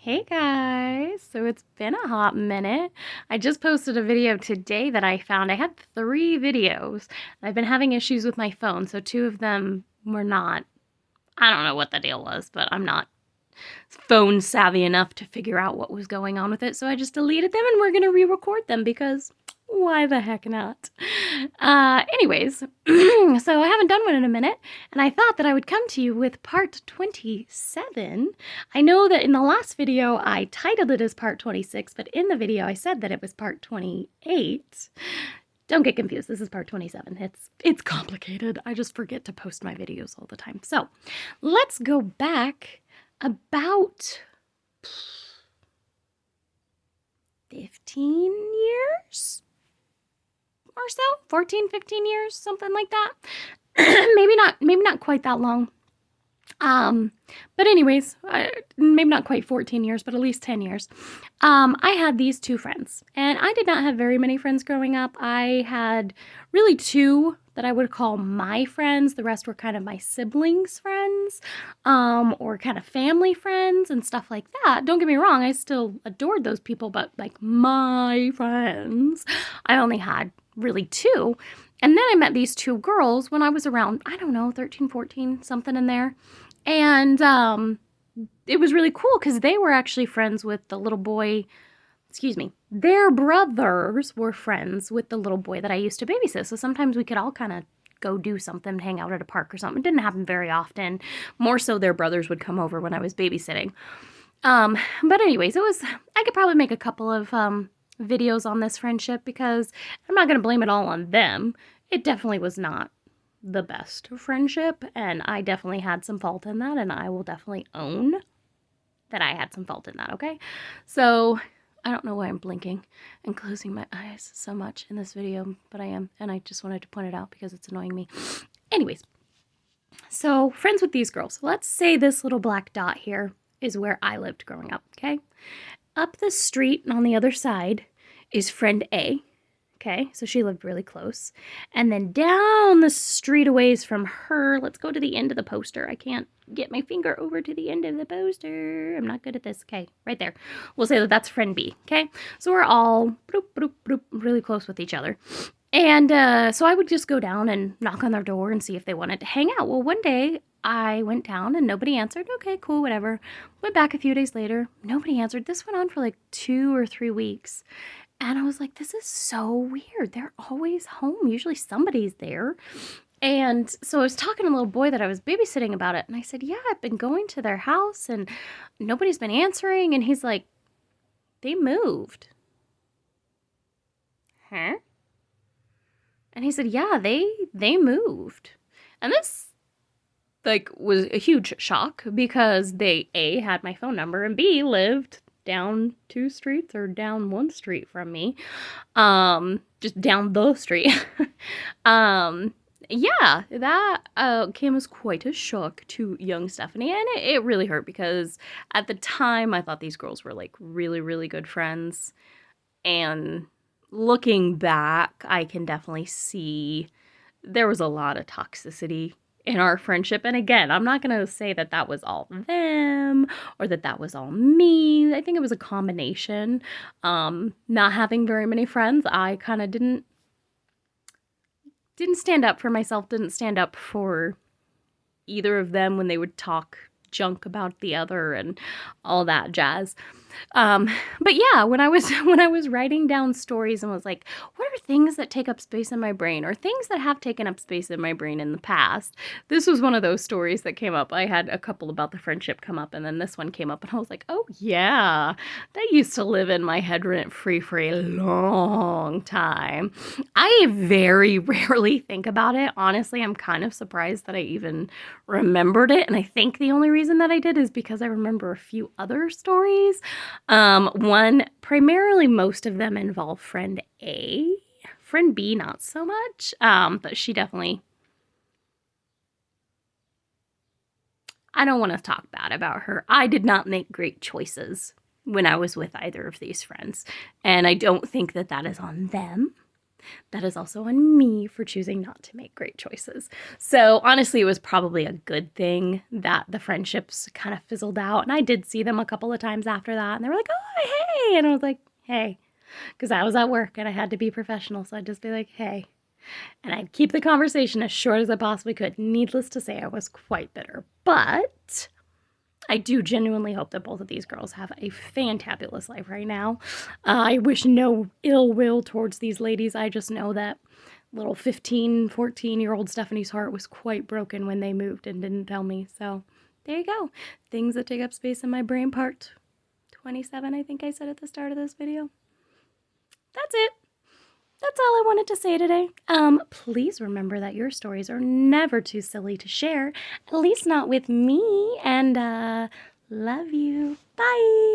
Hey guys, so it's been a hot minute. I just posted a video today that I found. I had 3 videos. I've been having issues with my phone, so 2 of them were not, I don't know what the deal was, but I'm not phone savvy enough to figure out what was going on with it, so I just deleted them and we're gonna re-record them because why the heck not? Anyways, so I haven't done one in a minute, and I thought that I would come to you with part 27. I know that in the last video I titled it as part 26, but in the video I said that it was part 28. Don't get confused, this is part 27. It's complicated. I just forget to post my videos all the time. So let's go back about 15 years or so, 14, 15 years, something like that. maybe not quite that long. But anyways, maybe not quite 14 years, but at least 10 years. I had these 2 friends, and I did not have very many friends growing up. I had really 2 that I would call my friends. The rest were kind of my siblings' friends, or kind of family friends and stuff like that. Don't get me wrong, I still adored those people, but like my friends, I only had really 2. And then I met these 2 girls when I was around, I don't know, 13, 14, something in there. And it was really cool because they were actually friends with the little boy, their brothers were friends with the little boy that I used to babysit. So sometimes we could all kind of go do something, hang out at a park or something. It didn't happen very often. More so their brothers would come over when I was babysitting. But anyways, I could probably make a couple of videos on this friendship because I'm not going to blame it all on them. It definitely was not the best friendship, and I definitely had some fault in that, and I will definitely own that I had some fault in that, okay? So I don't know why I'm blinking and closing my eyes so much in this video, but I am, and I just wanted to point it out because it's annoying me. Anyways, so friends with these girls. Let's say this little black dot here is where I lived growing up, okay? Up the street and on the other side is friend A. Okay, so she lived really close. And then down the street a ways from her, let's go to the end of the poster. I can't get my finger over to the end of the poster. I'm not good at this. Okay, right there. We'll say that that's friend B, okay? So we're all bloop, bloop, bloop, really close with each other. And so I would just go down and knock on their door and see if they wanted to hang out. Well, one day I went down and nobody answered. Okay, cool, whatever. Went back a few days later. Nobody answered. This went on for like 2 or 3 weeks. And I was like, this is so weird. They're always home. Usually somebody's there. And so I was talking to a little boy that I was babysitting about it. And I said, yeah, I've been going to their house and nobody's been answering. And he's like, they moved. Huh? And he said, yeah, they moved. And this was a huge shock because they A, had my phone number, and B, lived down 2 streets or down 1 street from me. Just down the street. Yeah, that came as quite a shock to young Stephanie, and it really hurt because at the time I thought these girls were like really, really good friends. And looking back, I can definitely see there was a lot of toxicity in our friendship. And again, I'm not going to say that that was all them or that that was all me. I think it was a combination. Not having very many friends, I kind of didn't stand up for myself, didn't stand up for either of them when they would talk junk about the other and all that jazz. But yeah, when I was writing down stories and was like, what are things that take up space in my brain or things that have taken up space in my brain in the past? This was one of those stories that came up. I had a couple about the friendship come up, and then this one came up, and I was like, oh yeah, that used to live in my head rent-free for a long time. I very rarely think about it. Honestly, I'm kind of surprised that I even remembered it, and I think the only reason that I did is because I remember a few other stories. One, primarily most of them involve friend A. Friend B, not so much, but she definitely, I don't want to talk bad about her. I did not make great choices when I was with either of these friends, and I don't think that that is on them. that is also on me for choosing not to make great choices. So honestly, it was probably a good thing that the friendships kind of fizzled out. And I did see them a couple of times after that. And they were like, oh, hey. And I was like, hey, because I was at work and I had to be professional. So I'd just be like, hey. And I'd keep the conversation as short as I possibly could. Needless to say, I was quite bitter. But I do genuinely hope that both of these girls have a fantabulous life right now. I wish no ill will towards these ladies. I just know that little 15, 14-year-old Stephanie's heart was quite broken when they moved and didn't tell me. So there you go. Things that take up space in my brain, part 27, I think I said at the start of this video. That's it. That's all I wanted to say today. Please remember that your stories are never too silly to share, at least not with me, and love you. Bye.